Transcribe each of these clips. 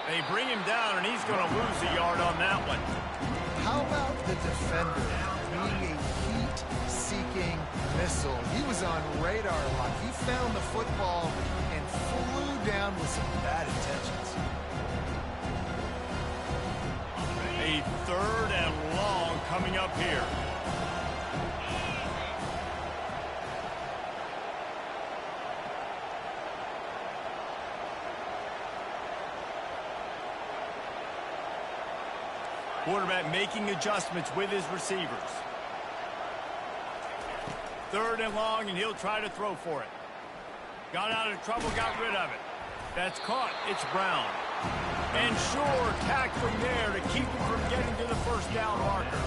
They bring him down, and he's going to lose a yard on that one. How about the defender being a heat-seeking missile? He was on radar lock. He found the football and flew down with some bad intentions. A 3rd and long coming up here. Quarterback making adjustments with his receivers. 3rd and long, and he'll try to throw for it. Got out of trouble, got rid of it. That's caught. It's Brown. And sure, tackling there to keep him from getting to the first down marker.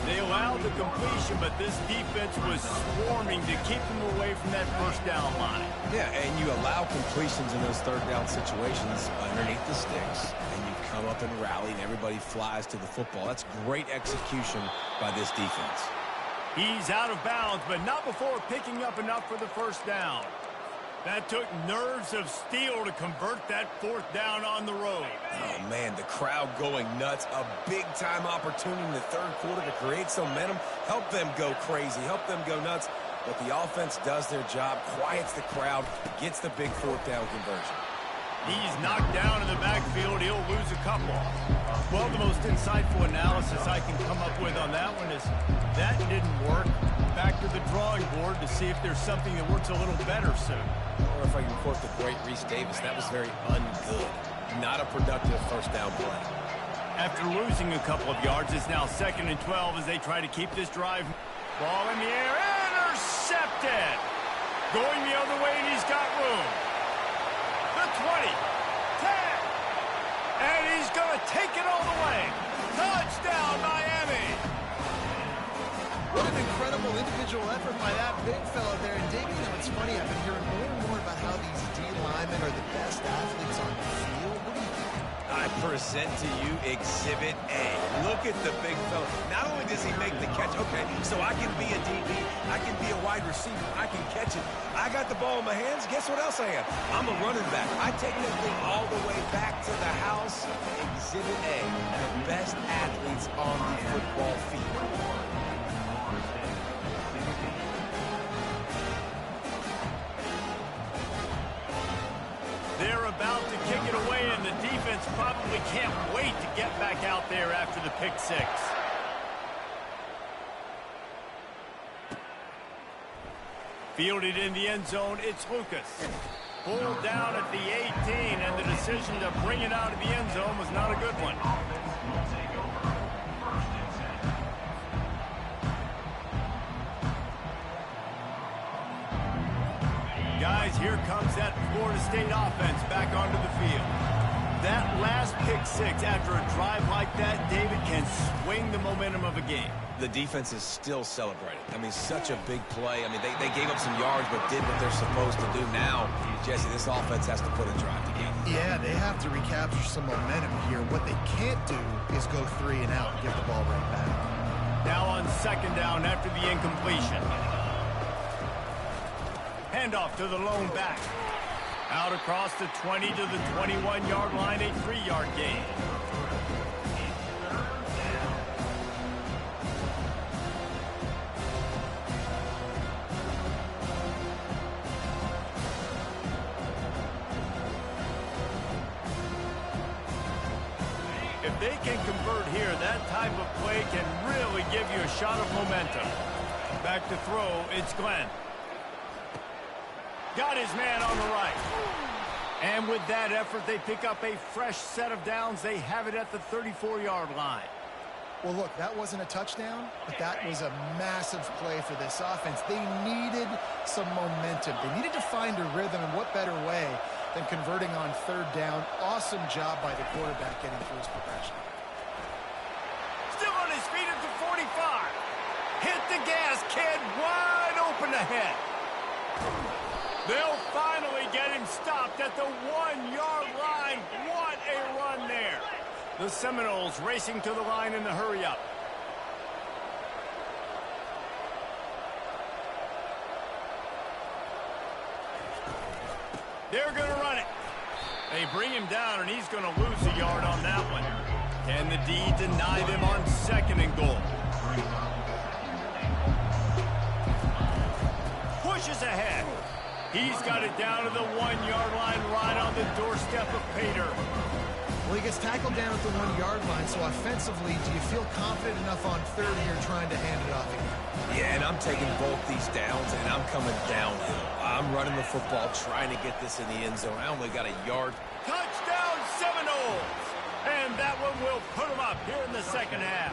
They allowed the completion, but this defense was swarming to keep them away from that first down line. Yeah, and you allow completions in those 3rd down situations underneath the sticks, and you come up and rally, and everybody flies to the football. That's great execution by this defense. He's out of bounds, but not before picking up enough for the first down. That took nerves of steel to convert that 4th down on the road. Oh, man, the crowd going nuts. A big-time opportunity in the 3rd quarter to create some momentum, help them go crazy, help them go nuts. But the offense does their job, quiets the crowd, gets the big 4th down conversion. He's knocked down in the backfield. He'll lose a couple. Well, the most insightful analysis I can come up with on that one is that didn't work. Back to the drawing board to see if there's something that works a little better soon. Or if I can quote the great Reese Davis, that was very ungood. Not a productive first down play. After losing a couple of yards, it's now 2nd and 12 as they try to keep this drive. Ball in the air, intercepted. Going the other way, and he's got room. The 20, 10, and he's going to take it all the way. Touchdown, Miami. What an incredible individual effort by that big fella there. And Davey, you know, it's funny, I've been hearing more and more about how these D linemen are the best athletes on the field. What do you think? I present to you Exhibit A. Look at the big fella. Not only does he make the catch, okay, so I can be a DB, I can be a wide receiver, I can catch it. I got the ball in my hands, guess what else I am? I'm a running back. I take that thing all the way back to the house. Exhibit A, the best athletes on the football field. They're about to kick it away, and the defense probably can't wait to get back out there after the pick 6. Fielded in the end zone, it's Lucas. Pulled down at the 18, and the decision to bring it out of the end zone was not a good one. Guys, here comes that Florida State offense back onto the field. That last pick 6 after a drive like that, David, can swing the momentum of a game. The defense is still celebrating. I mean, such a big play. I mean, they gave up some yards but did what they're supposed to do. Now, Jesse, this offense has to put a drive together. Yeah, they have to recapture some momentum here. What they can't do is go 3 and out and give the ball right back. Now on 2nd down after the incompletion. Handoff to the lone back. Out across the 20 to the 21-yard line, a 3-yard gain. If they can convert here, that type of play can really give you a shot of momentum. Back to throw, it's Glenn. Got his man on the right. And with that effort, they pick up a fresh set of downs. They have it at the 34-yard line. Well, look, that wasn't a touchdown, but that was a massive play for this offense. They needed some momentum. They needed to find a rhythm, and what better way than converting on 3rd down. Awesome job by the quarterback getting through his progression. Still on his feet at the 45. Hit the gas, kid. Wide open ahead. They'll finally get him stopped at the 1-yard line. What a run there. The Seminoles racing to the line in the hurry-up. They're going to run it. They They bring him down, and he's going to lose a yard on that one. Can the D deny them on 2nd and goal? Pushes ahead. He's got it down to the 1-yard line, right on the doorstep of Pater. Well, he gets tackled down at the 1-yard line, so offensively, do you feel confident enough on 3rd here trying to hand it off again? Yeah, and I'm taking both these downs, and I'm coming downhill. I'm running the football, trying to get this in the end zone. I only got a yard. Touchdown, Seminoles! And that one will put them up here in the 2nd half.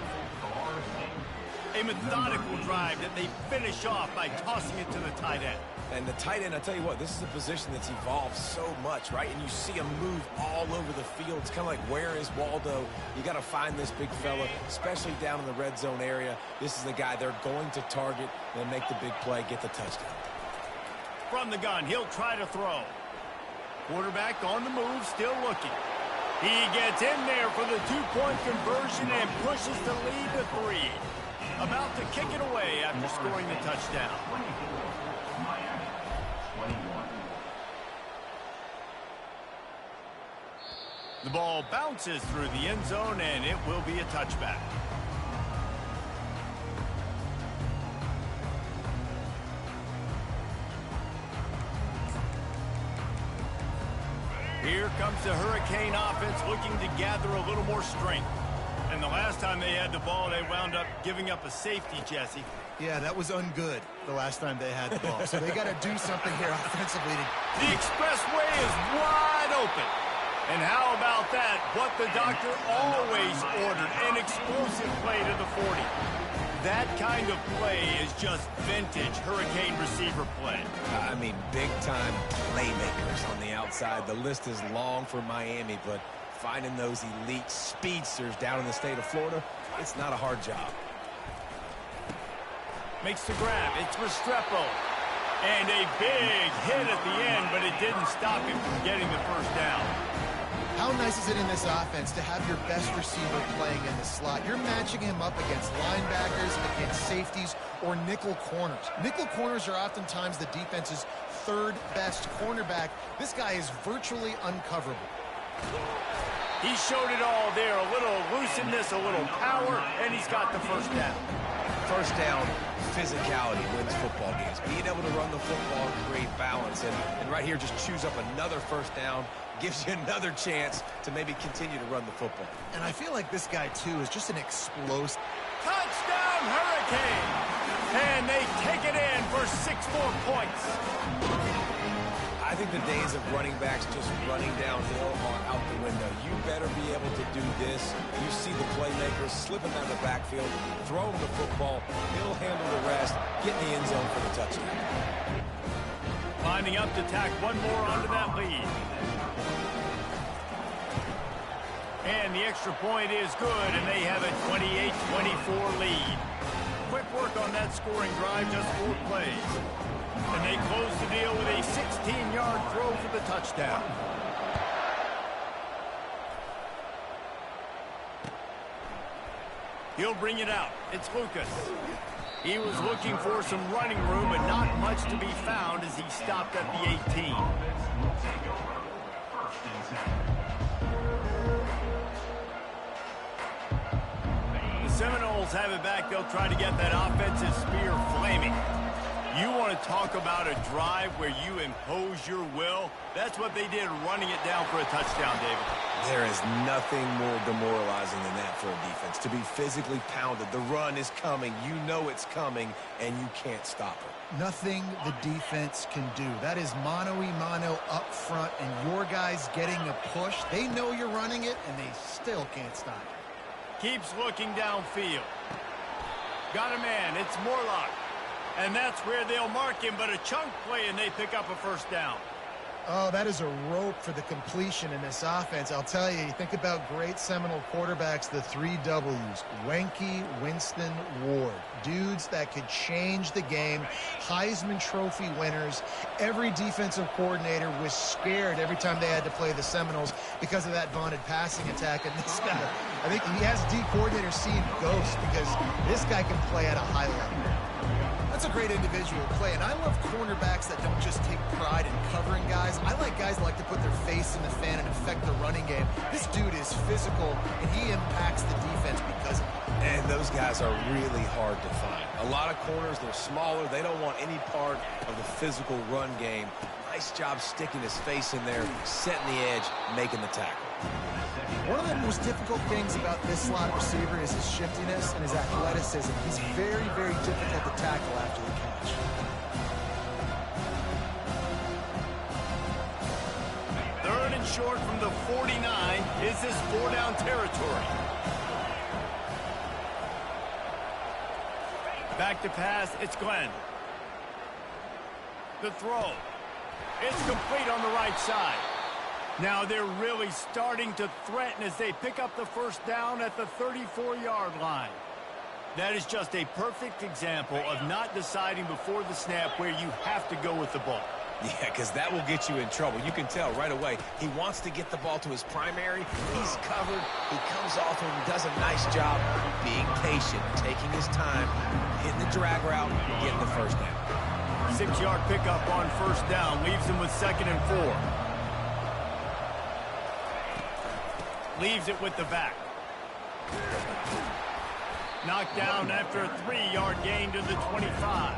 A methodical drive that they finish off by tossing it to the tight end. And the tight end, I tell you what, this is a position that's evolved so much, right? And you see him move all over the field. It's kind of like, where is Waldo? You got to find this big fella, especially down in the red zone area. This is the guy they're going to target and make the big play, get the touchdown. From the gun, he'll try to throw. Quarterback on the move, still looking. He gets in there for the 2-point conversion and pushes the lead to 3. About to kick it away after scoring the touchdown. The ball bounces through the end zone, and it will be a touchback. Here comes the Hurricane offense looking to gather a little more strength. And the last time they had the ball, they wound up giving up a safety, Jesse. Yeah, that was ungood the last time they had the ball. So they got to do something here offensively. The expressway is wide open. And how about that? What the doctor always ordered, an explosive play to the 40. That kind of play is just vintage Hurricane receiver play. I mean, big-time playmakers on the outside. The list is long for Miami, but finding those elite speedsters down in the state of Florida, it's not a hard job. Makes the grab. It's Restrepo. And a big hit at the end, but it didn't stop him from getting the first down. How nice is it in this offense to have your best receiver playing in the slot? You're matching him up against linebackers, against safeties, or nickel corners. Nickel corners are oftentimes the defense's 3rd best cornerback. This guy is virtually uncoverable. He showed it all there. A little elusiveness, a little power, and he's got the first down. First down, physicality wins football games. Being able to run the football, create balance, and right here just choose up another first down, gives you another chance to maybe continue to run the football. And I feel like this guy, too, is just an explosive. Touchdown, Hurricane! And they take it in for 6 more points. I think the days of running backs just running downhill are out the window. You better be able to do this. You see the playmakers slipping out of the backfield, throwing the football, he'll handle the rest, get in the end zone for the touchdown. Lining up to tack one more onto that lead. And the extra point is good, and they have a 28-24 lead. Quick work on that scoring drive, just 4 plays. And they close the deal with a 16-yard throw for the touchdown. He'll bring it out. It's Lucas. He was looking for some running room, but not much to be found as he stopped at the 18. The Seminoles have it back. They'll try to get that offensive spear flaming. You want to talk about a drive where you impose your will? That's what they did, running it down for a touchdown, David. There is nothing more demoralizing than that for a defense. To be physically pounded, the run is coming, you know it's coming, and you can't stop it. Nothing the defense can do. That is mano-a-mano up front, and your guys getting a push. They know you're running it, and they still can't stop it. Keeps looking downfield. Got a man. It's Morlock. And that's where they'll mark him, but a chunk play, and they pick up a first down. Oh, that is a rope for the completion in this offense. I'll tell you think about great Seminole quarterbacks, the 3 W's. Wenke, Winston, Ward. Dudes that could change the game. Heisman Trophy winners. Every defensive coordinator was scared every time they had to play the Seminoles because of that vaunted passing attack. And this guy, I think he has D coordinators seeing ghosts because this guy can play at a high level. That's a great individual play, and I love cornerbacks that don't just take pride in covering guys. I like guys that like to put their face in the fan and affect the running game. This dude is physical, and he impacts the defense because of it. And those guys are really hard to find. A lot of corners, they're smaller. They don't want any part of the physical run game. Nice job sticking his face in there, setting the edge, making the tackle. One of the most difficult things about this slot receiver is his shiftiness and his athleticism. He's very, very difficult to tackle after the catch. Third and short from the 49. Is this 4-down territory? Back to pass, it's Glenn. The throw. It's complete on the right side. Now they're really starting to threaten as they pick up the first down at the 34-yard line. That is just a perfect example of not deciding before the snap where you have to go with the ball. Yeah, because that will get you in trouble. You can tell right away he wants to get the ball to his primary. He's covered. He comes off and does a nice job being patient, taking his time, hitting the drag route, getting the first down. 6-yard pickup on first down leaves him with 2nd and 4. Leaves it with the back. Knocked down after a 3-yard gain to the 25.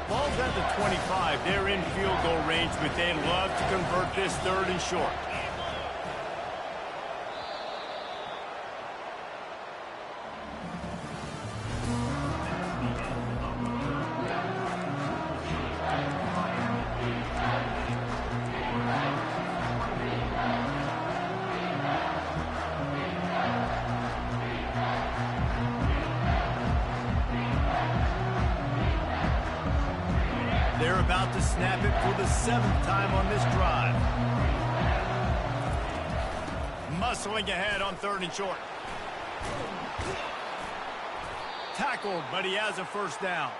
Ball's at the 25. They're in field goal range, but they'd love to convert this 3rd and short. They're about to snap it for the 7th time on this drive. Muscling ahead on 3rd and short. Tackled, but he has a first down.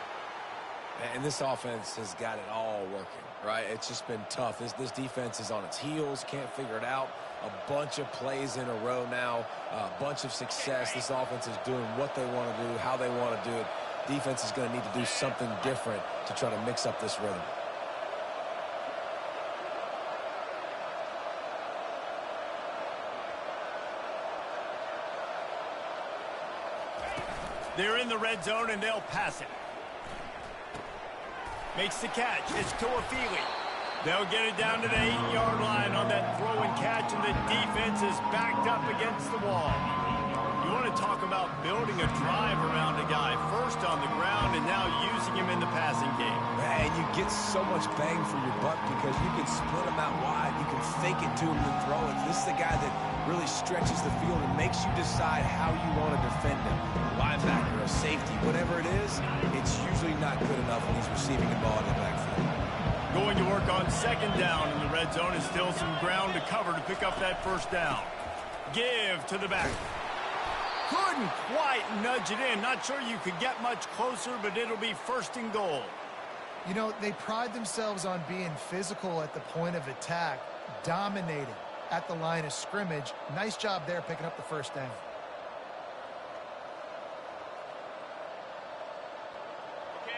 And this offense has got it all working, right? It's just been tough. This defense is on its heels, can't figure it out. A bunch of plays in a row now, a bunch of success. This offense is doing what they want to do, how they want to do it. Defense is going to need to do something different to try to mix up this rhythm. They're in the red zone, and they'll pass it. Makes the catch. It's Toafili. They'll get it down to the 8-yard line on that throw and catch, and the defense is backed up against the wall. You want to talk about building a drive around a guy, first on the ground and now using him in the passing game. And you get so much bang for your buck because you can split him out wide. You can fake it to him and throw it. This is the guy that really stretches the field and makes you decide how you want to defend him. A linebacker, a safety, whatever it is, it's usually not good enough when he's receiving the ball in the backfield. Going to work on 2nd down in the red zone, and still some ground to cover to pick up that first down. Give to the back. Couldn't quite nudge it in. Not sure you could get much closer, but it'll be 1st and goal. You know, they pride themselves on being physical at the point of attack, dominating at the line of scrimmage. Nice job there picking up the first down.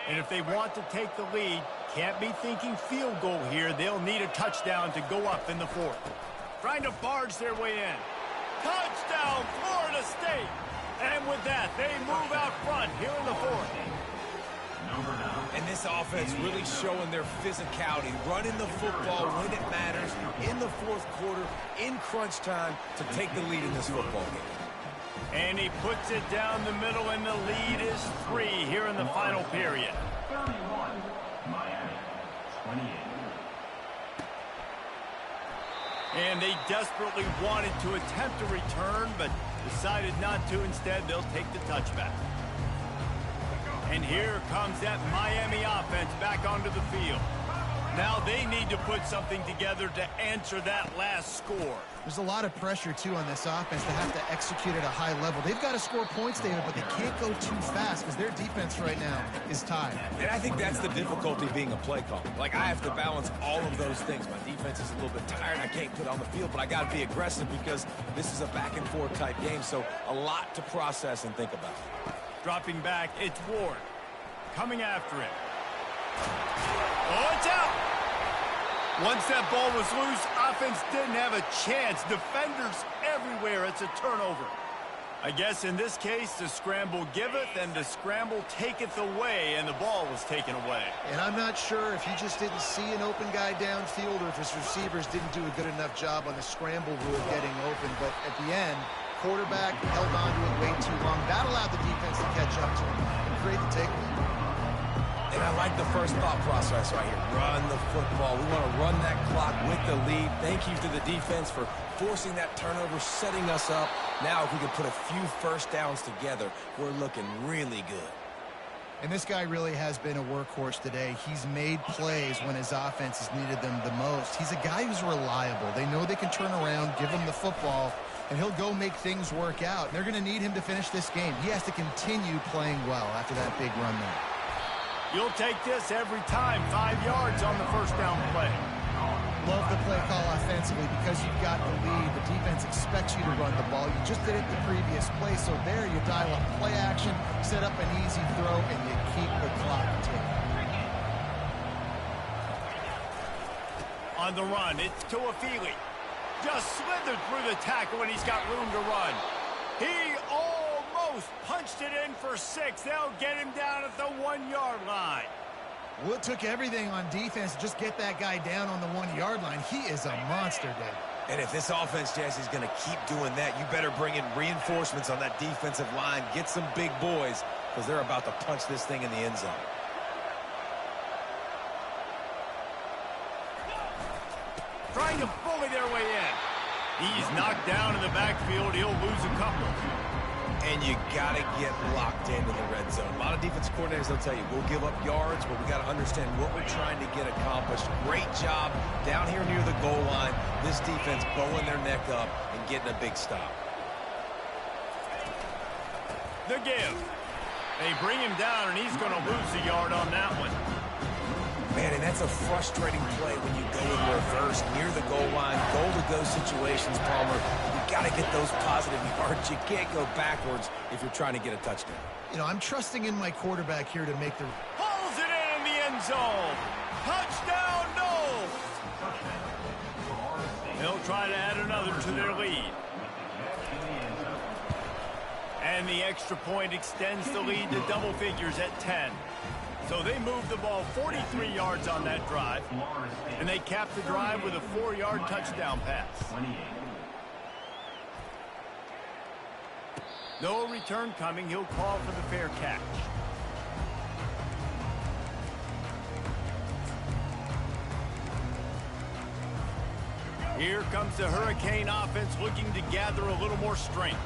And if they want to take the lead, can't be thinking field goal here. They'll need a touchdown to go up in the 4th. Trying to barge their way in. Touchdown, Florida State. And with that, they move out front here in the 4th. And this offense really showing their physicality, running the football when it matters, in the 4th quarter, in crunch time, to take the lead in this football game. And he puts it down the middle, and the lead is 3 here in the final period. 31, Miami, 28. And they desperately wanted to attempt a return, but decided not to. Instead, they'll take the touchback. And here comes that Miami offense back onto the field. Now they need to put something together to answer that last score. There's a lot of pressure, too, on this offense to have to execute at a high level. They've got to score points, David, but they can't go too fast because their defense right now is tied. And I think that's the difficulty being a play caller. Like, I have to balance all of those things. My defense is a little bit tired. I can't put on the field, but I got to be aggressive because this is a back-and-forth type game, so a lot to process and think about. Dropping back, it's Ward. Coming after it. Oh, it's out! Once that ball was loose, offense didn't have a chance. Defenders everywhere. It's a turnover. I guess in this case, the scramble giveth and the scramble taketh away, and the ball was taken away. And I'm not sure if he just didn't see an open guy downfield or if his receivers didn't do a good enough job on the scramble rule getting open. But at the end, quarterback held on to it way too long. That allowed the defense to catch up to him and create the takeaway. And I like the first thought process right here. Run the football. We want to run that clock with the lead. Thank you to the defense for forcing that turnover, setting us up. Now if we can put a few first downs together, we're looking really good. And this guy really has been a workhorse today. He's made plays when his offense has needed them the most. He's a guy who's reliable. They know they can turn around, give him the football, and he'll go make things work out. They're going to need him to finish this game. He has to continue playing well after that big run there. You'll take this every time. 5 yards on the first down play. Love the play call offensively because you've got the lead. The defense expects you to run the ball. You just did it the previous play, so there you dial up play action, set up an easy throw, and you keep the clock ticking. On the run, it's Tuafili. Just slithered through the tackle, and he's got room to run. He almost punched it in for 6. They'll get him down at the 1-yard line. Well, it took everything on defense to just get that guy down on the 1-yard line. He is a monster, Dave. And if this offense, Jesse, is going to keep doing that, you better bring in reinforcements on that defensive line. Get some big boys because they're about to punch this thing in the end zone. Trying to bully their way in. He's knocked down in the backfield. He'll lose a couple. And you got to get locked into the red zone. A lot of defense coordinators, they'll tell you, we'll give up yards, but we got to understand what we're trying to get accomplished. Great job down here near the goal line. This defense bowing their neck up and getting a big stop. The give. They bring him down, and he's going to lose a yard on that one. Man, and that's a frustrating play when you go in reverse near the goal line, goal-to-go situations, Palmer. You got to get those positive yards. You can't go backwards if you're trying to get a touchdown. You know, I'm trusting in my quarterback here to make the... Pulls it in the end zone. Touchdown, no. They'll try to add another to their lead. And the extra point extends the lead to double figures at 10. So they moved the ball 43 yards on that drive, and they capped the drive with a 4-yard touchdown pass. No return coming. He'll call for the fair catch. Here comes the Hurricane offense looking to gather a little more strength.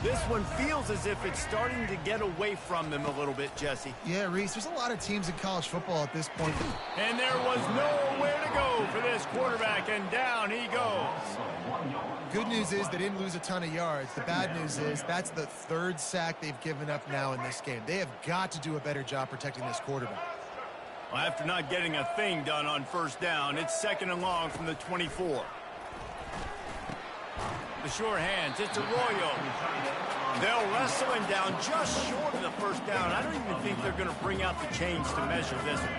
This one feels as if it's starting to get away from them a little bit, Jesse. Yeah, Reese, there's a lot of teams in college football at this point. And there was nowhere to go for this quarterback, and down he goes. Good news is they didn't lose a ton of yards. The bad news is that's the 3rd sack they've given up now in this game. They have got to do a better job protecting this quarterback. Well, after not getting a thing done on first down, it's 2nd and long from the 24. The sure hands, it's Arroyo. They'll wrestle him down just short of the first down. I don't even think they're going to bring out the chains to measure this one.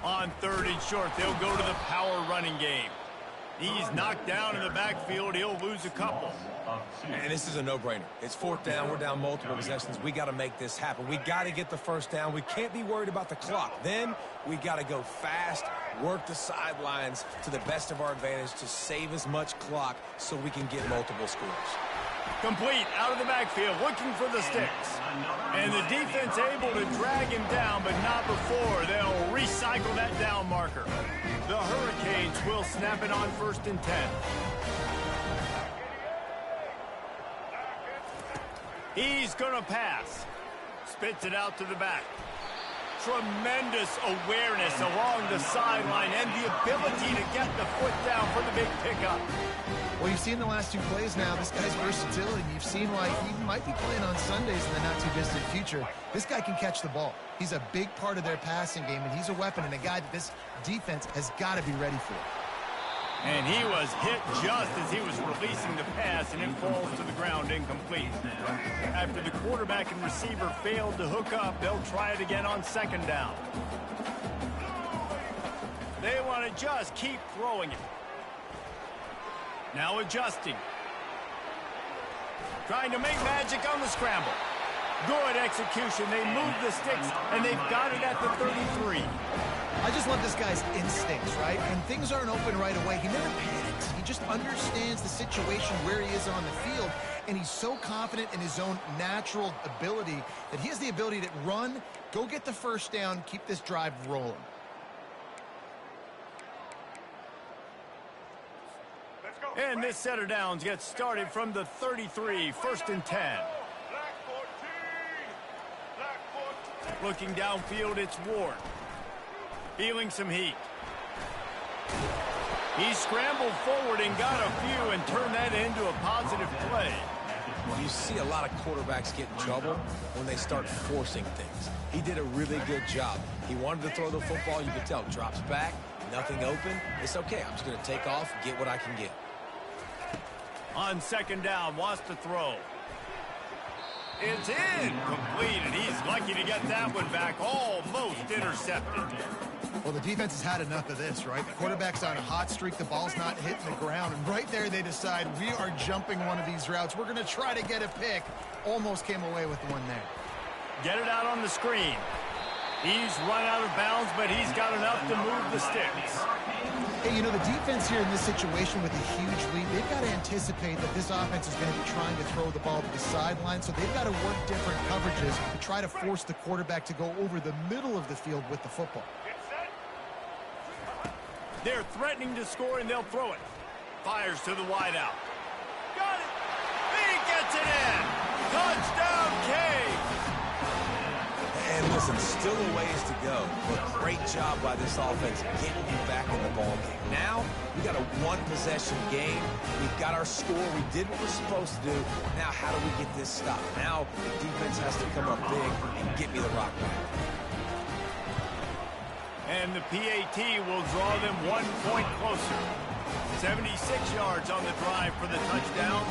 On 3rd and short, they'll go to the power running game. He's knocked down in the backfield. He'll lose a couple. And this is a no-brainer. It's 4th down. We're down multiple possessions. We got to make this happen. We got to get the first down. We can't be worried about the clock. Then we got to go fast, work the sidelines to the best of our advantage to save as much clock so we can get multiple scores. Complete out of the backfield, looking for the sticks. And the defense able to drag him down, but not before. They'll recycle that down marker. The Hurricanes will snap it on 1st and 10. He's going to pass. Spits it out to the back. Tremendous awareness along the sideline and the ability to get the foot down for the big pickup. Well, you've seen the last two plays now. This guy's versatility. You've seen why he might be playing on Sundays in the not-too-distant future. This guy can catch the ball. He's a big part of their passing game, and he's a weapon and a guy that this defense has got to be ready for. And he was hit just as he was releasing the pass, and it falls to the ground incomplete. After the quarterback and receiver failed to hook up, they'll try it again on second down. They want to just keep throwing it. Now adjusting. Trying to make magic on the scramble. Good execution. They move the sticks, and they've got it at the 33. I just love this guy's instincts, right? When things aren't open right away, he never panics. He just understands the situation where he is on the field, and he's so confident in his own natural ability that he has the ability to run, go get the first down, keep this drive rolling. And this set of downs gets started from the 33, 1st and 10. Looking downfield, it's Ward. Feeling some heat. He scrambled forward and got a few and turned that into a positive play. You see a lot of quarterbacks get in trouble when they start forcing things. He did a really good job. He wanted to throw the football. You could tell. Drops back, nothing open. It's okay. I'm just going to take off, get what I can get. On second down, wants to throw. It's incomplete, and he's lucky to get that one back. Almost intercepted. Well, the defense has had enough of this, right? The quarterback's on a hot streak. The ball's not hitting the ground. And right there, they decide, we are jumping one of these routes. We're going to try to get a pick. Almost came away with one there. Get it out on the screen. He's run out of bounds, but he's got enough to move the sticks. Hey, you know, the defense here in this situation with a huge lead, they've got to anticipate that this offense is going to be trying to throw the ball to the sideline, so they've got to work different coverages to try to force the quarterback to go over the middle of the field with the football. They're threatening to score, and they'll throw it. Fires to the wideout. Got it! He gets it in! Touchdown, Cave! And listen, still a ways to go, but great job by this offense getting you back in the ball game. Now, we got a one-possession game. We've got our score. We did what we're supposed to do. Now, how do we get this stopped? Now, the defense has to come up big and get me the rock back. And the PAT will draw them 1 point closer. 76 yards on the drive for the touchdown.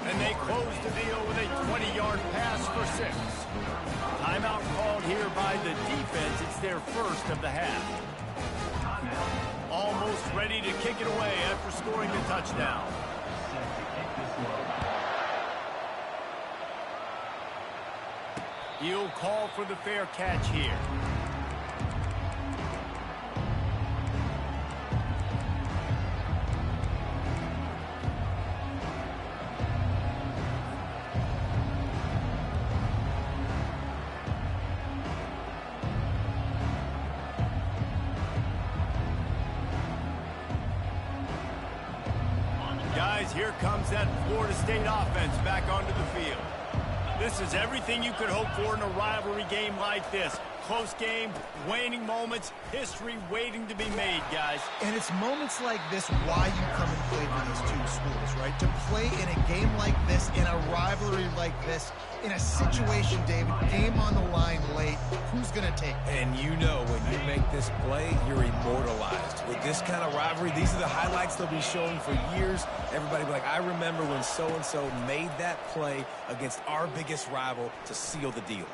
And they close the deal with a 20-yard pass for 6. Timeout called here by the defense. It's their first of the half. Almost ready to kick it away after scoring the touchdown. He'll call for the fair catch here. Here comes that Florida State offense back onto the field. This is everything you could hope for in a rivalry game like this. Close game, waning moments, history waiting to be made, guys. And it's moments like this why you come and play for these two schools, right? To play in a game like this, in a rivalry like this, in a situation, David, game on the line late, who's going to take it? And you know when you make this play, you're immortalized. With this kind of rivalry, these are the highlights they'll be showing for years. Everybody will be like, I remember when so-and-so made that play against our biggest rival to seal the deal.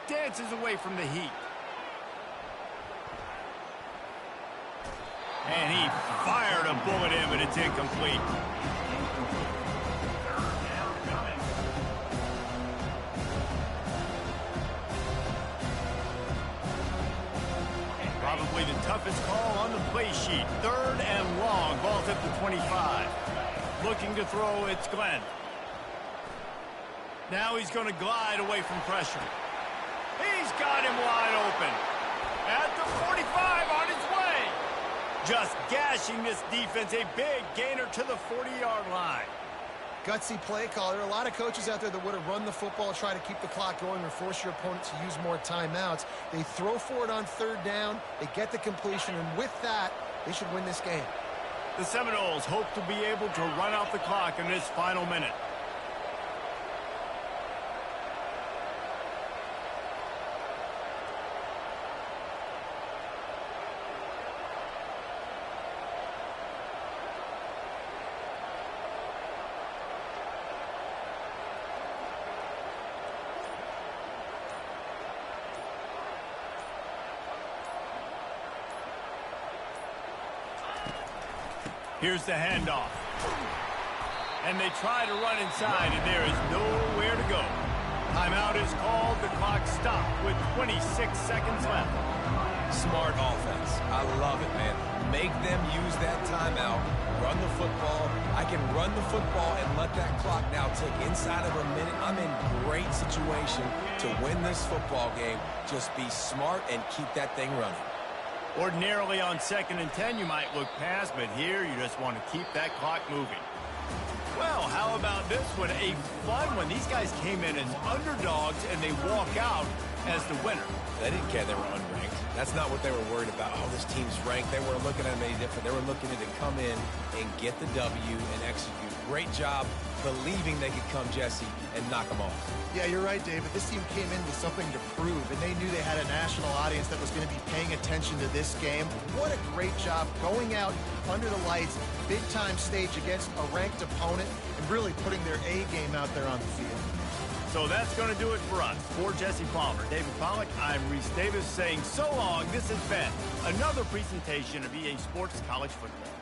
Dances away from the heat. And he fired a bullet in, but it's incomplete. Probably the toughest call on the play sheet. 3rd and long. Ball's at the 25. Looking to throw, it's Glenn. Now he's going to glide away from pressure. He's got him wide open. At the 45 on his way. Just gashing this defense. A big gainer to the 40-yard line. Gutsy play call. There are a lot of coaches out there that would have run the football, try to keep the clock going, or force your opponent to use more timeouts. They throw for it on third down. They get the completion, and with that, they should win this game. The Seminoles hope to be able to run out the clock in this final minute. Here's the handoff. And they try to run inside, and there is nowhere to go. Timeout is called. The clock stopped with 26 seconds left. Smart offense. I love it, man. Make them use that timeout. Run the football. I can run the football and let that clock now tick inside of a minute. I'm in great situation to win this football game. Just be smart and keep that thing running. Ordinarily on 2nd and 10, you might look past, but here you just want to keep that clock moving. Well, how about this one? A fun one. These guys came in as underdogs, and they walk out as the winner. They didn't care they were unranked. That's not what they were worried about. Oh, this team's ranked. They weren't looking at them any different. They were looking at it to come in and get the W and execute. Great job believing they could come, Jesse, and knock them off. Yeah, you're right, David. This team came in with something to prove, and they knew they had a national audience that was going to be paying attention to this game. What a great job going out under the lights, big-time stage against a ranked opponent, and really putting their A game out there on the field. So that's going to do it for us. For Jesse Palmer, David Pollack, I'm Reese Davis saying so long. This has been another presentation of EA Sports College Football.